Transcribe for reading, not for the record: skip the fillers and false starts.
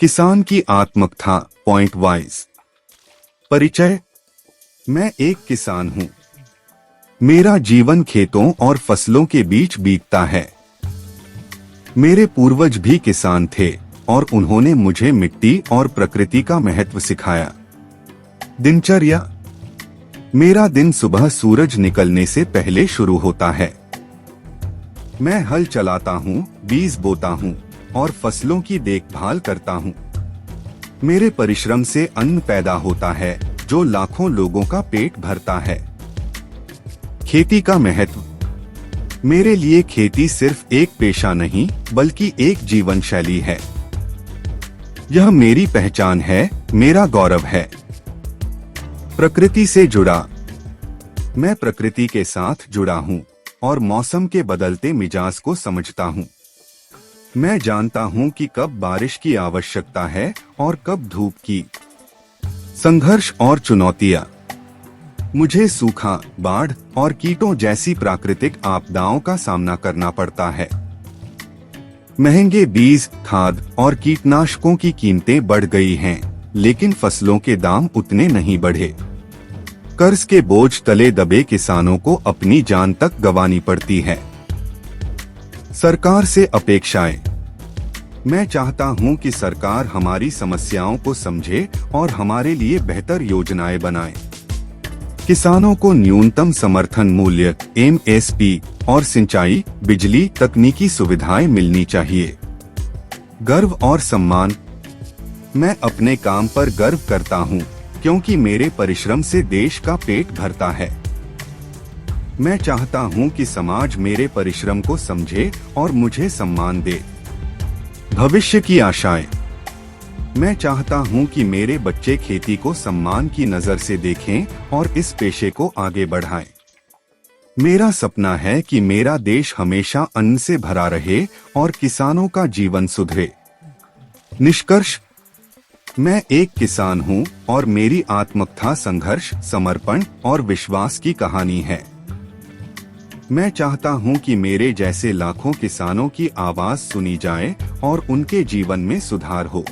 किसान की आत्मकथा पॉइंट वाइज। परिचय। मैं एक किसान हूँ। मेरा जीवन खेतों और फसलों के बीच बीतता है। मेरे पूर्वज भी किसान थे और उन्होंने मुझे मिट्टी और प्रकृति का महत्व सिखाया। दिनचर्या। मेरा दिन सुबह सूरज निकलने से पहले शुरू होता है। मैं हल चलाता हूँ, बीज बोता हूँ और फसलों की देखभाल करता हूँ। मेरे परिश्रम से अन्न पैदा होता है जो लाखों लोगों का पेट भरता है। खेती का महत्व। मेरे लिए खेती सिर्फ एक पेशा नहीं बल्कि एक जीवन शैली है। यह मेरी पहचान है, मेरा गौरव है। प्रकृति से जुड़ा। मैं प्रकृति के साथ जुड़ा हूँ और मौसम के बदलते मिजाज को समझता हूँ। मैं जानता हूँ कि कब बारिश की आवश्यकता है और कब धूप की। संघर्ष और चुनौतियाँ। मुझे सूखा, बाढ़ और कीटों जैसी प्राकृतिक आपदाओं का सामना करना पड़ता है। महंगे बीज, खाद और कीटनाशकों की कीमतें बढ़ गई हैं, लेकिन फसलों के दाम उतने नहीं बढ़े। कर्ज के बोझ तले दबे किसानों को अपनी जान तक गंवानी पड़ती है। सरकार से अपेक्षाएं। मैं चाहता हूं कि सरकार हमारी समस्याओं को समझे और हमारे लिए बेहतर योजनाएं बनाए। किसानों को न्यूनतम समर्थन मूल्य (MSP) और सिंचाई, बिजली, तकनीकी सुविधाएं मिलनी चाहिए। गर्व और सम्मान। मैं अपने काम पर गर्व करता हूं क्योंकि मेरे परिश्रम से देश का पेट भरता है। मैं चाहता हूं कि समाज मेरे परिश्रम को समझे और मुझे सम्मान दे। भविष्य की आशाएं। मैं चाहता हूं कि मेरे बच्चे खेती को सम्मान की नजर से देखें और इस पेशे को आगे बढ़ाएं। मेरा सपना है कि मेरा देश हमेशा अन्न से भरा रहे और किसानों का जीवन सुधरे। निष्कर्ष। मैं एक किसान हूं और मेरी आत्मकथा संघर्ष, समर्पण और विश्वास की कहानी है। मैं चाहता हूं कि मेरे जैसे लाखों किसानों की आवाज सुनी जाए और उनके जीवन में सुधार हो।